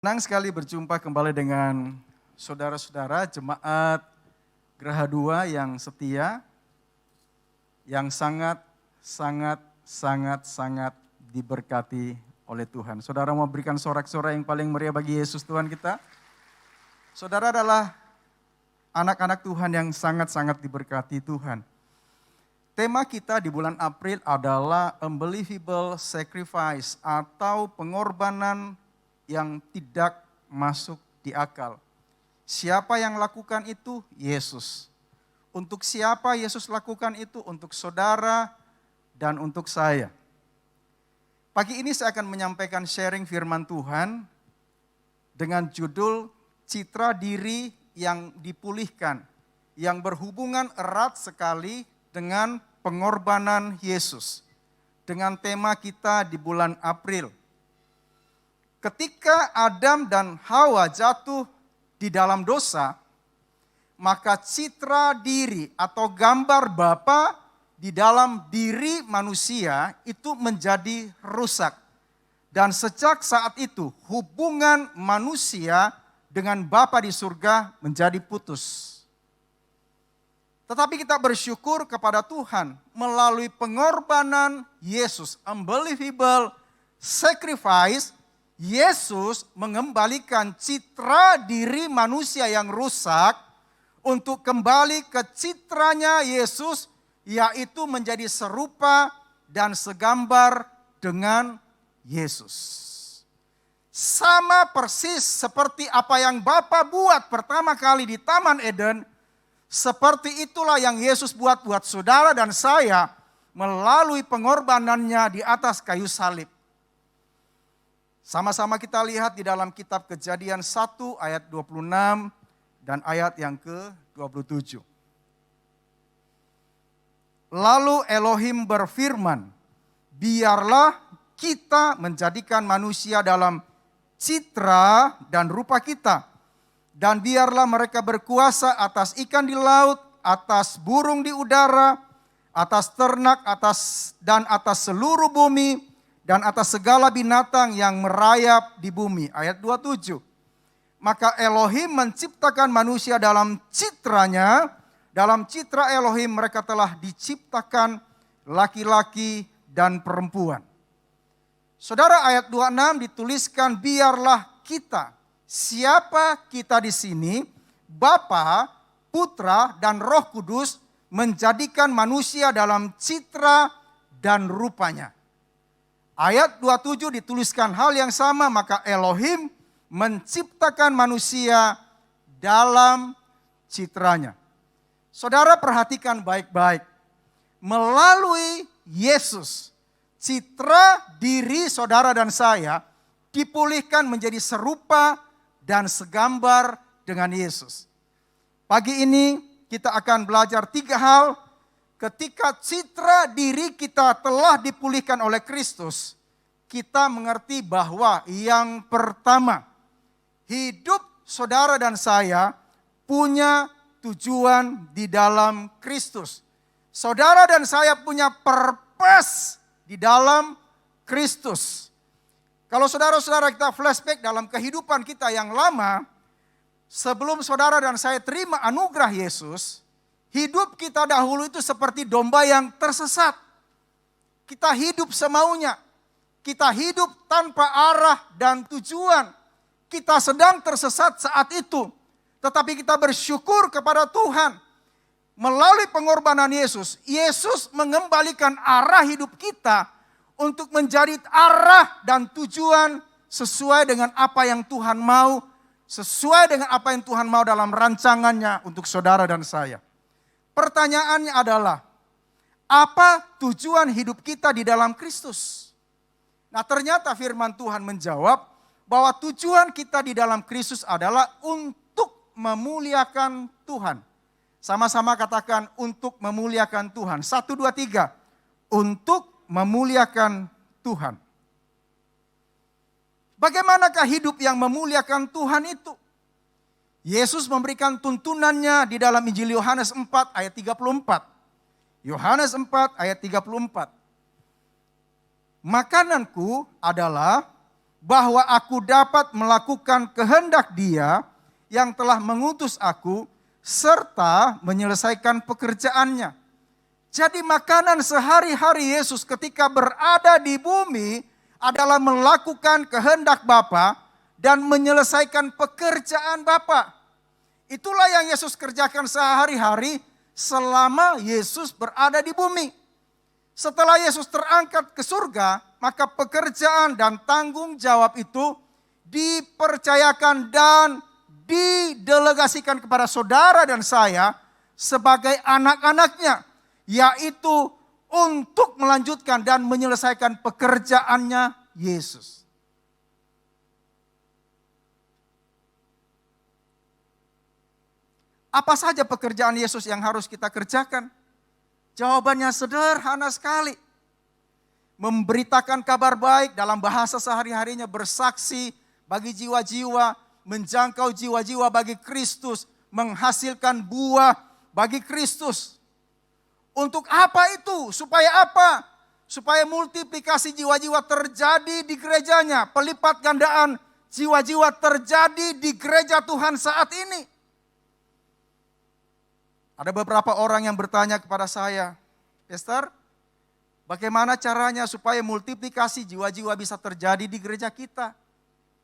Senang sekali berjumpa kembali dengan saudara-saudara jemaat Geraha 2 yang setia, yang sangat diberkati oleh Tuhan. Saudara mau berikan sorak-sorai yang paling meriah bagi Yesus Tuhan kita? Saudara adalah anak-anak Tuhan yang sangat diberkati Tuhan. Tema kita di bulan April adalah unbelievable sacrifice atau pengorbanan yang tidak masuk di akal. Siapa yang lakukan itu? Yesus. Untuk siapa Yesus lakukan itu? Untuk saudara dan untuk saya. Pagi ini saya akan menyampaikan sharing firman Tuhan dengan judul Citra Diri yang Dipulihkan, yang berhubungan erat sekali dengan pengorbanan Yesus. Dengan tema kita di bulan April. Ketika Adam dan Hawa jatuh di dalam dosa, maka citra diri atau gambar Bapa di dalam diri manusia itu menjadi rusak. Dan sejak saat itu hubungan manusia dengan Bapa di surga menjadi putus. Tetapi kita bersyukur kepada Tuhan melalui pengorbanan Yesus, unbelievable sacrifice. Yesus mengembalikan citra diri manusia yang rusak untuk kembali ke citranya Yesus, yaitu menjadi serupa dan segambar dengan Yesus. Sama persis seperti apa yang Bapa buat pertama kali di Taman Eden, seperti itulah yang Yesus buat saudara dan saya melalui pengorbanannya di atas kayu salib. Sama-sama kita lihat di dalam kitab Kejadian 1 ayat 26 dan ayat yang ke-27. Lalu Elohim berfirman, biarlah kita menjadikan manusia dalam citra dan rupa kita. Dan biarlah mereka berkuasa atas ikan di laut, atas burung di udara, atas ternak, atas seluruh bumi, dan atas segala binatang yang merayap di bumi. Ayat 27. Maka Elohim menciptakan manusia dalam citranya. Dalam citra Elohim mereka telah diciptakan laki-laki dan perempuan. Saudara, ayat 26 dituliskan biarlah kita. Siapa kita di sini? Bapa, Putra, dan Roh Kudus menjadikan manusia dalam citra dan rupanya. Ayat 27 dituliskan hal yang sama, maka Elohim menciptakan manusia dalam citranya. Saudara perhatikan baik-baik. Melalui Yesus, citra diri saudara dan saya dipulihkan menjadi serupa dan segambar dengan Yesus. Pagi ini kita akan belajar 3 hal. Ketika citra diri kita telah dipulihkan oleh Kristus, kita mengerti bahwa yang pertama, hidup saudara dan saya punya tujuan di dalam Kristus. Saudara dan saya punya purpose di dalam Kristus. Kalau saudara-saudara kita flashback dalam kehidupan kita yang lama, sebelum saudara dan saya terima anugerah Yesus, hidup kita dahulu itu seperti domba yang tersesat. Kita hidup semaunya. Kita hidup tanpa arah dan tujuan. Kita sedang tersesat saat itu. Tetapi kita bersyukur kepada Tuhan. Melalui pengorbanan Yesus, Yesus mengembalikan arah hidup kita untuk menjadi arah dan tujuan sesuai dengan apa yang Tuhan mau. Sesuai dengan apa yang Tuhan mau dalam rancangannya untuk saudara dan saya. Pertanyaannya adalah, apa tujuan hidup kita di dalam Kristus? Nah, ternyata firman Tuhan menjawab bahwa tujuan kita di dalam Kristus adalah untuk memuliakan Tuhan. Sama-sama katakan untuk memuliakan Tuhan. 1, 2, 3. Untuk memuliakan Tuhan. Bagaimanakah hidup yang memuliakan Tuhan itu? Yesus memberikan tuntunannya di dalam Injil Yohanes 4 ayat 34. Yohanes 4 ayat 34. Makananku adalah bahwa aku dapat melakukan kehendak Dia yang telah mengutus aku serta menyelesaikan pekerjaannya. Jadi makanan sehari-hari Yesus ketika berada di bumi adalah melakukan kehendak Bapa dan menyelesaikan pekerjaan Bapa. Itulah yang Yesus kerjakan sehari-hari selama Yesus berada di bumi. Setelah Yesus terangkat ke surga, maka pekerjaan dan tanggung jawab itu dipercayakan dan didelegasikan kepada saudara dan saya sebagai anak-anaknya, yaitu untuk melanjutkan dan menyelesaikan pekerjaannya Yesus. Apa saja pekerjaan Yesus yang harus kita kerjakan? Jawabannya sederhana sekali. Memberitakan kabar baik dalam bahasa sehari-harinya, bersaksi bagi jiwa-jiwa, menjangkau jiwa-jiwa bagi Kristus, menghasilkan buah bagi Kristus. Untuk apa itu? Supaya apa? Supaya multiplikasi jiwa-jiwa terjadi di gerejanya, pelipat gandaan jiwa-jiwa terjadi di gereja Tuhan saat ini. Ada beberapa orang yang bertanya kepada saya, Pastor, bagaimana caranya supaya multiplikasi jiwa-jiwa bisa terjadi di gereja kita?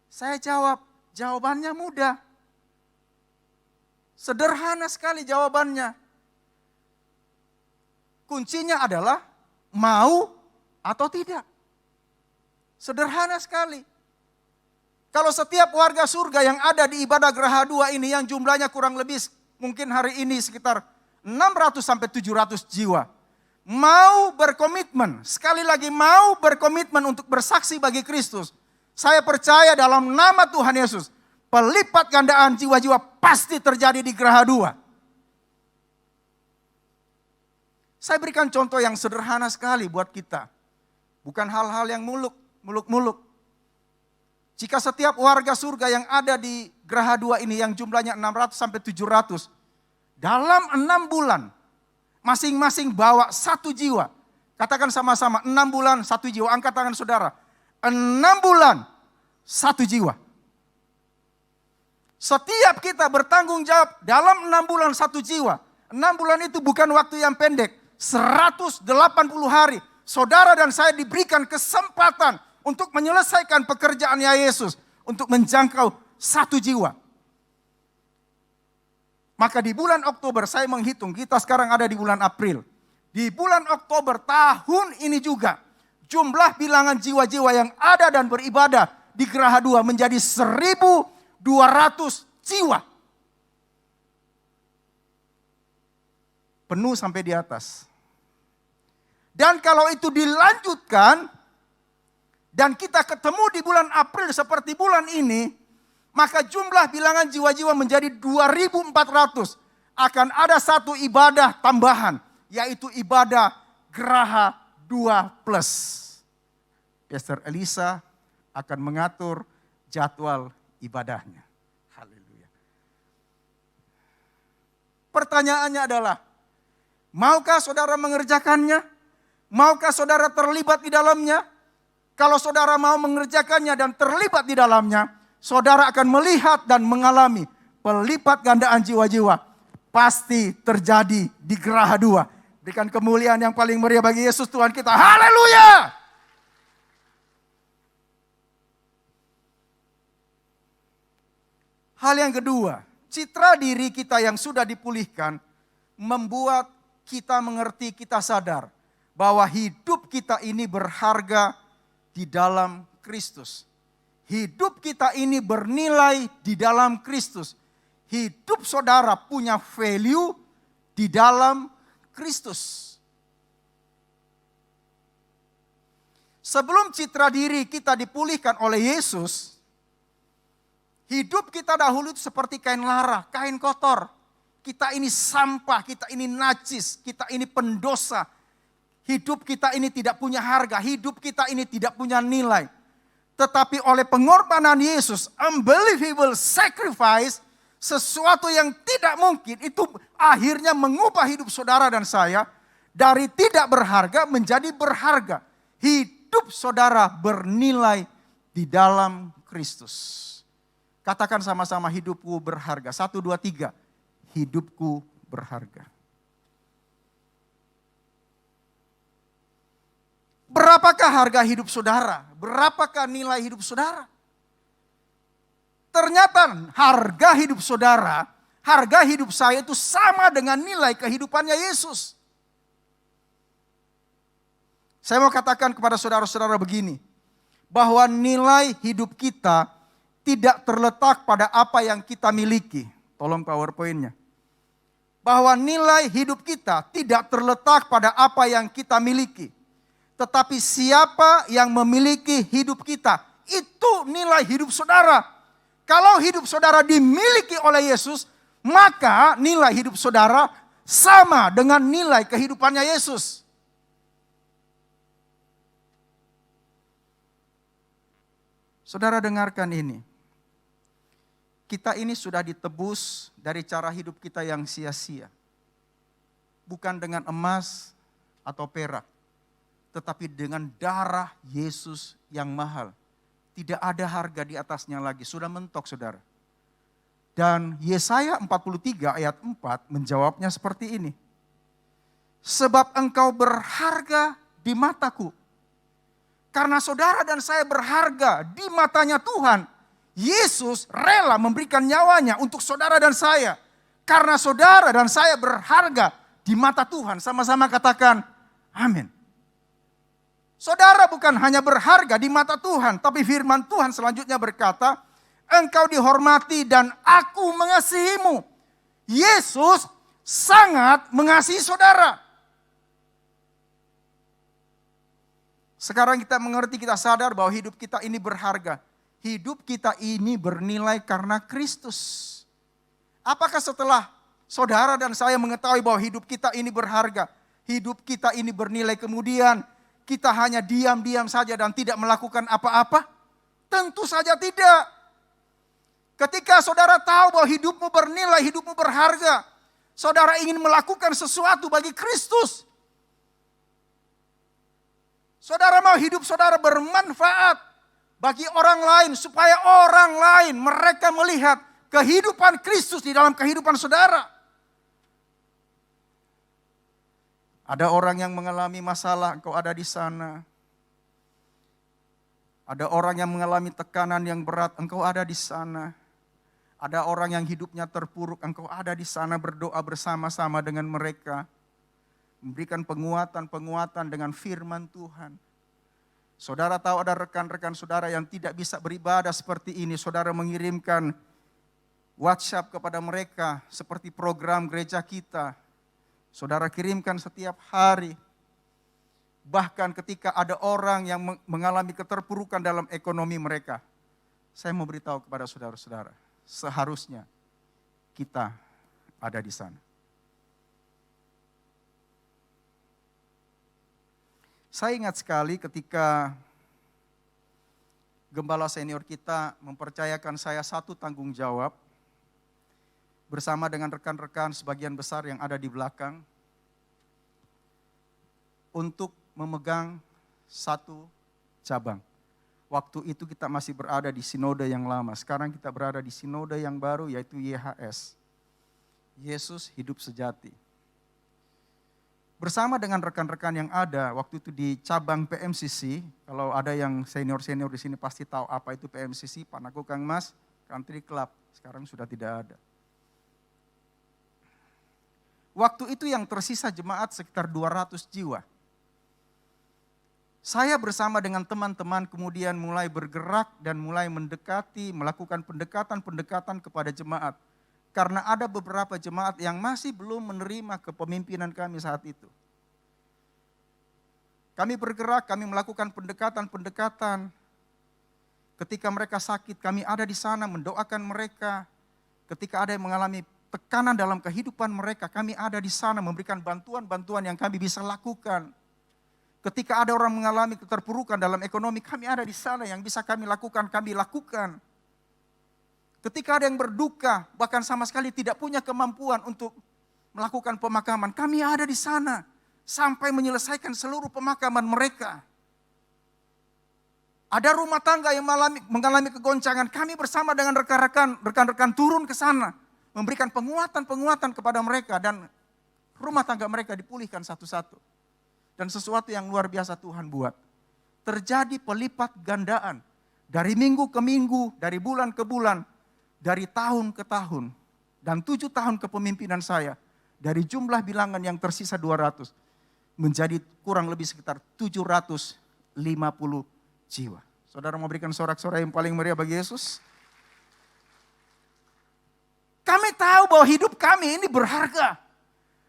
Saya jawab, jawabannya mudah. Sederhana sekali jawabannya. Kuncinya adalah mau atau tidak. Sederhana sekali. Kalau setiap warga surga yang ada di ibadah Geraha 2 ini yang jumlahnya kurang lebih mungkin hari ini sekitar 600 sampai 700 jiwa. Mau berkomitmen, sekali lagi mau berkomitmen untuk bersaksi bagi Kristus. Saya percaya dalam nama Tuhan Yesus, pelipat gandaan jiwa-jiwa pasti terjadi di Geraha 2. Saya berikan contoh yang sederhana sekali buat kita. Bukan hal-hal yang muluk-muluk. Jika setiap warga surga yang ada di Geraha 2 ini yang jumlahnya 600 sampai 700. Dalam 6 bulan masing-masing bawa 1 jiwa. Katakan sama-sama 6 bulan 1 jiwa. Angkat tangan saudara. 6 bulan 1 jiwa. Setiap kita bertanggung jawab dalam 6 bulan 1 jiwa. 6 bulan itu bukan waktu yang pendek. 180 hari. Saudara dan saya diberikan kesempatan untuk menyelesaikan pekerjaannya Yesus. Untuk menjangkau 1 jiwa. Maka di bulan Oktober saya menghitung, kita sekarang ada di bulan April. Di bulan Oktober tahun ini juga, jumlah bilangan jiwa-jiwa yang ada dan beribadah di Geraha 2 menjadi 1.200 jiwa. Penuh sampai di atas. Dan kalau itu dilanjutkan, dan kita ketemu di bulan April seperti bulan ini, maka jumlah bilangan jiwa-jiwa menjadi 2.400. Akan ada satu ibadah tambahan, yaitu ibadah Geraha 2+. Pastor Elisa akan mengatur jadwal ibadahnya. Haleluya. Pertanyaannya adalah, maukah saudara mengerjakannya? Maukah saudara terlibat di dalamnya? Kalau saudara mau mengerjakannya dan terlibat di dalamnya, saudara akan melihat dan mengalami pelipat gandaan jiwa-jiwa. Pasti terjadi di Geraha 2. Berikan kemuliaan yang paling meriah bagi Yesus Tuhan kita. Haleluya! Hal yang kedua, citra diri kita yang sudah dipulihkan membuat kita mengerti, kita sadar bahwa hidup kita ini berharga di dalam Kristus. Hidup kita ini bernilai di dalam Kristus. Hidup saudara punya value di dalam Kristus. Sebelum citra diri kita dipulihkan oleh Yesus, hidup kita dahulu itu seperti kain lara, kain kotor. Kita ini sampah, kita ini najis, kita ini pendosa. Hidup kita ini tidak punya harga, hidup kita ini tidak punya nilai. Tetapi oleh pengorbanan Yesus, unbelievable sacrifice, sesuatu yang tidak mungkin, itu akhirnya mengubah hidup saudara dan saya dari tidak berharga menjadi berharga. Hidup saudara bernilai di dalam Kristus. Katakan sama-sama, hidupku berharga. 1, 2, 3. Hidupku berharga. Berapakah harga hidup saudara? Berapakah nilai hidup saudara? Ternyata harga hidup saudara, harga hidup saya itu sama dengan nilai kehidupannya Yesus. Saya mau katakan kepada saudara-saudara begini, bahwa nilai hidup kita tidak terletak pada apa yang kita miliki. Tolong PowerPoint-nya. Bahwa nilai hidup kita tidak terletak pada apa yang kita miliki. Tetapi siapa yang memiliki hidup kita, itu nilai hidup saudara. Kalau hidup saudara dimiliki oleh Yesus, maka nilai hidup saudara sama dengan nilai kehidupannya Yesus. Saudara dengarkan ini. Kita ini sudah ditebus dari cara hidup kita yang sia-sia. Bukan dengan emas atau perak, tetapi dengan darah Yesus yang mahal. Tidak ada harga di atasnya lagi, sudah mentok saudara. Dan Yesaya 43 ayat 4 menjawabnya seperti ini. Sebab engkau berharga di mataku. Karena saudara dan saya berharga di matanya Tuhan. Yesus rela memberikan nyawanya untuk saudara dan saya. Karena saudara dan saya berharga di mata Tuhan. Sama-sama katakan amin. Saudara bukan hanya berharga di mata Tuhan, tapi firman Tuhan selanjutnya berkata, engkau dihormati dan aku mengasihimu. Yesus sangat mengasihi saudara. Sekarang kita mengerti, kita sadar bahwa hidup kita ini berharga. Hidup kita ini bernilai karena Kristus. Apakah setelah saudara dan saya mengetahui bahwa hidup kita ini berharga, hidup kita ini bernilai, kemudian kita hanya diam-diam saja dan tidak melakukan apa-apa? Tentu saja tidak. Ketika saudara tahu bahwa hidupmu bernilai, hidupmu berharga, saudara ingin melakukan sesuatu bagi Kristus. Saudara mau hidup saudara bermanfaat bagi orang lain, supaya orang lain mereka melihat kehidupan Kristus di dalam kehidupan saudara. Ada orang yang mengalami masalah, engkau ada di sana. Ada orang yang mengalami tekanan yang berat, engkau ada di sana. Ada orang yang hidupnya terpuruk, engkau ada di sana berdoa bersama-sama dengan mereka. Memberikan penguatan-penguatan dengan firman Tuhan. Saudara tahu ada rekan-rekan saudara yang tidak bisa beribadah seperti ini. Saudara mengirimkan WhatsApp kepada mereka seperti program gereja kita. Saudara kirimkan setiap hari. Bahkan ketika ada orang yang mengalami keterpurukan dalam ekonomi mereka. Saya mau beritahu kepada saudara-saudara, seharusnya kita ada di sana. Saya ingat sekali ketika gembala senior kita mempercayakan saya satu tanggung jawab bersama dengan rekan-rekan sebagian besar yang ada di belakang untuk memegang satu cabang. Waktu itu kita masih berada di sinode yang lama, sekarang kita berada di sinode yang baru yaitu YHS. Yesus hidup sejati. Bersama dengan rekan-rekan yang ada waktu itu di cabang PMCC, kalau ada yang senior-senior di sini pasti tahu apa itu PMCC, Panago Kang Mas Country Club, sekarang sudah tidak ada. Waktu itu yang tersisa jemaat sekitar 200 jiwa. Saya bersama dengan teman-teman kemudian mulai bergerak dan mulai mendekati, melakukan pendekatan-pendekatan kepada jemaat. Karena ada beberapa jemaat yang masih belum menerima kepemimpinan kami saat itu. Kami bergerak, kami melakukan pendekatan-pendekatan. Ketika mereka sakit, kami ada di sana mendoakan mereka. Ketika ada yang mengalami tekanan dalam kehidupan mereka, kami ada di sana memberikan bantuan-bantuan yang kami bisa lakukan. Ketika ada orang mengalami keterpurukan dalam ekonomi, kami ada di sana yang bisa kami lakukan, kami lakukan. Ketika ada yang berduka, bahkan sama sekali tidak punya kemampuan untuk melakukan pemakaman, kami ada di sana sampai menyelesaikan seluruh pemakaman mereka. Ada rumah tangga yang mengalami kegoncangan. Kami bersama dengan rekan-rekan turun ke sana. Memberikan penguatan-penguatan kepada mereka. Dan rumah tangga mereka dipulihkan satu-satu. Dan sesuatu yang luar biasa Tuhan buat. Terjadi pelipat gandaan. Dari minggu ke minggu, dari bulan ke bulan. Dari tahun ke tahun. Dan 7 tahun kepemimpinan saya. Dari jumlah bilangan yang tersisa 200. Menjadi kurang lebih sekitar 750 jiwa. Saudara mau berikan sorak-sorai yang paling meriah bagi Yesus? Kami tahu bahwa hidup kami ini berharga.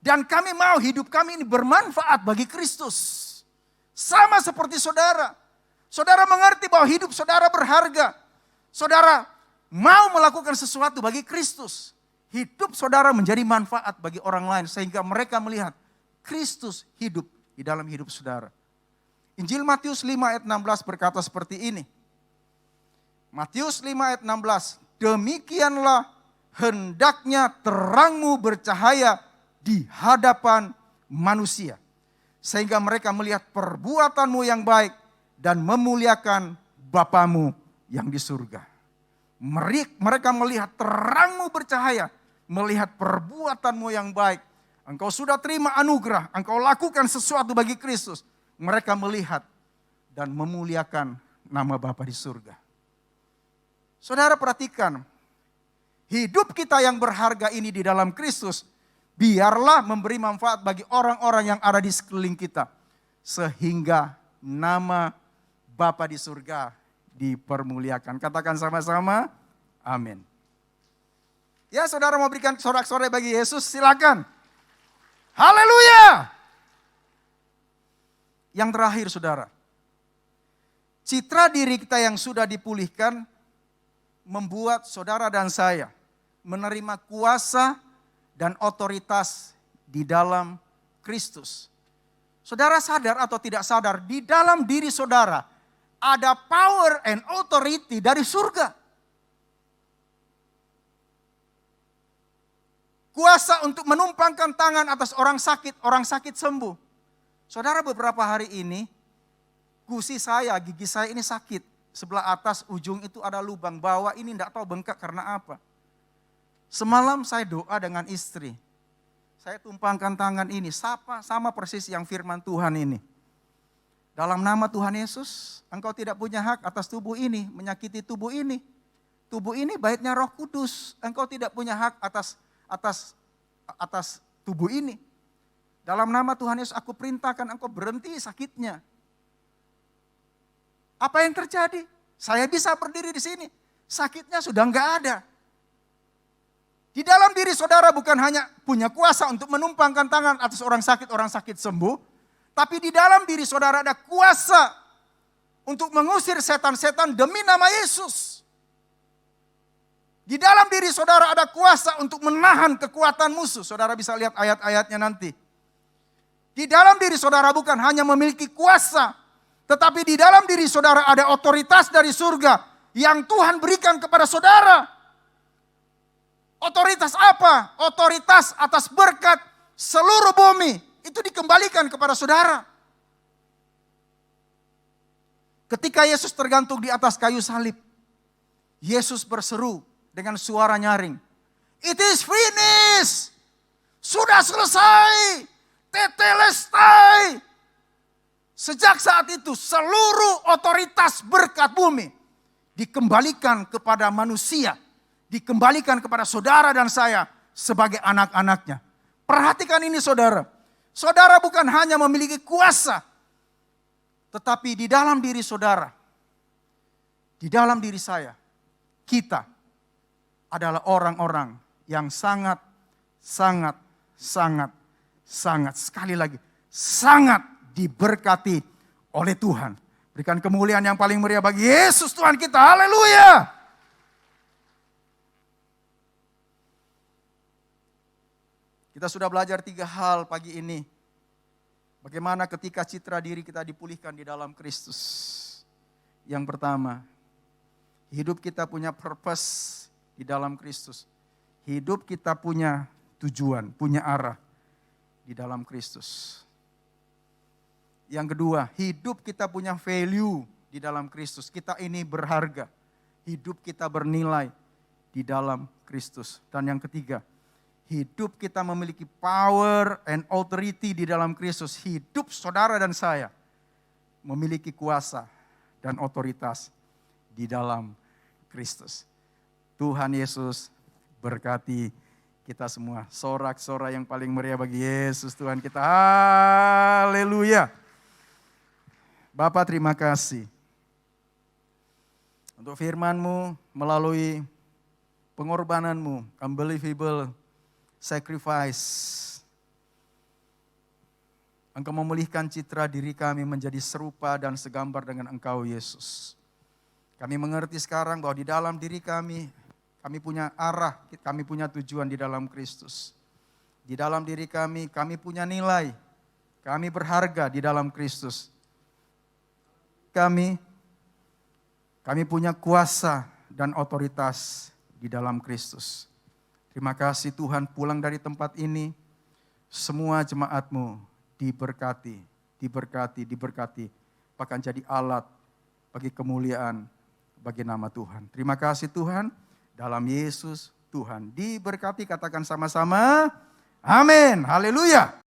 Dan kami mau hidup kami ini bermanfaat bagi Kristus. Sama seperti saudara. Saudara mengerti bahwa hidup saudara berharga. Saudara mau melakukan sesuatu bagi Kristus. Hidup saudara menjadi manfaat bagi orang lain. Sehingga mereka melihat Kristus hidup di dalam hidup saudara. Injil Matius 5 ayat 16 berkata seperti ini. Matius 5 ayat 16. Demikianlah hendaknya terangmu bercahaya di hadapan manusia. Sehingga mereka melihat perbuatanmu yang baik dan memuliakan Bapamu yang di surga. Mereka melihat terangmu bercahaya, melihat perbuatanmu yang baik. Engkau sudah terima anugerah, engkau lakukan sesuatu bagi Kristus. Mereka melihat dan memuliakan nama Bapa di surga. Saudara perhatikan, hidup kita yang berharga ini di dalam Kristus, biarlah memberi manfaat bagi orang-orang yang ada di sekeliling kita. Sehingga nama Bapa di surga dipermuliakan. Katakan sama-sama, amin. Ya saudara mau berikan sorak-sorai bagi Yesus, silakan. Haleluya. Yang terakhir saudara, citra diri kita yang sudah dipulihkan membuat saudara dan saya menerima kuasa dan otoritas di dalam Kristus. Saudara sadar atau tidak sadar, di dalam diri saudara ada power and authority dari surga. Kuasa untuk menumpangkan tangan atas orang sakit sembuh. Saudara beberapa hari ini, gigi saya ini sakit. Sebelah atas ujung itu ada lubang, bawah ini tidak tahu bengkak karena apa. Semalam saya doa dengan istri. Saya tumpangkan tangan ini, sama persis yang firman Tuhan ini. Dalam nama Tuhan Yesus, engkau tidak punya hak atas tubuh ini, menyakiti tubuh ini. Tubuh ini baitnya Roh Kudus, engkau tidak punya hak atas tubuh ini. Dalam nama Tuhan Yesus aku perintahkan engkau berhenti sakitnya. Apa yang terjadi? Saya bisa berdiri di sini. Sakitnya sudah enggak ada. Di dalam diri saudara bukan hanya punya kuasa untuk menumpangkan tangan atas orang sakit sembuh. Tapi di dalam diri saudara ada kuasa untuk mengusir setan-setan demi nama Yesus. Di dalam diri saudara ada kuasa untuk menahan kekuatan musuh. Saudara bisa lihat ayat-ayatnya nanti. Di dalam diri saudara bukan hanya memiliki kuasa, tetapi di dalam diri saudara ada otoritas dari surga yang Tuhan berikan kepada saudara. Otoritas apa? Otoritas atas berkat seluruh bumi. Itu dikembalikan kepada saudara. Ketika Yesus tergantung di atas kayu salib, Yesus berseru dengan suara nyaring. It is finished. Sudah selesai. Tetelestai. Sejak saat itu seluruh otoritas berkat bumi dikembalikan kepada manusia. Dikembalikan kepada saudara dan saya sebagai anak-anaknya. Perhatikan ini saudara. Saudara bukan hanya memiliki kuasa. Tetapi di dalam diri saudara. Di dalam diri saya. Kita adalah orang-orang yang sangat sekali lagi sangat diberkati oleh Tuhan. Berikan kemuliaan yang paling meriah bagi Yesus Tuhan kita. Haleluya. Kita sudah belajar 3 hal pagi ini. Bagaimana ketika citra diri kita dipulihkan di dalam Kristus. Yang pertama, hidup kita punya purpose di dalam Kristus. Hidup kita punya tujuan, punya arah di dalam Kristus. Yang kedua, hidup kita punya value di di dalam Kristus. Kita ini berharga. Hidup kita bernilai di dalam Kristus. Dan yang ketiga, hidup kita memiliki power and authority di dalam Kristus. Hidup saudara dan saya memiliki kuasa dan otoritas di dalam Kristus. Tuhan Yesus berkati kita semua. Sorak-sorai yang paling meriah bagi Yesus Tuhan kita. Haleluya. Bapa, terima kasih untuk firman-Mu melalui pengorbanan-Mu, unbelievable sacrifice. Engkau memulihkan citra diri kami menjadi serupa dan segambar dengan Engkau Yesus. Kami mengerti sekarang bahwa di dalam diri kami punya arah, kami punya tujuan di dalam Kristus. Di dalam diri kami punya nilai, kami berharga di dalam Kristus. Kami punya kuasa dan otoritas di dalam Kristus. Terima kasih Tuhan, pulang dari tempat ini, semua jemaat-Mu diberkati, bahkan jadi alat bagi kemuliaan, bagi nama Tuhan. Terima kasih Tuhan, dalam Yesus Tuhan diberkati, katakan sama-sama, amin, haleluya.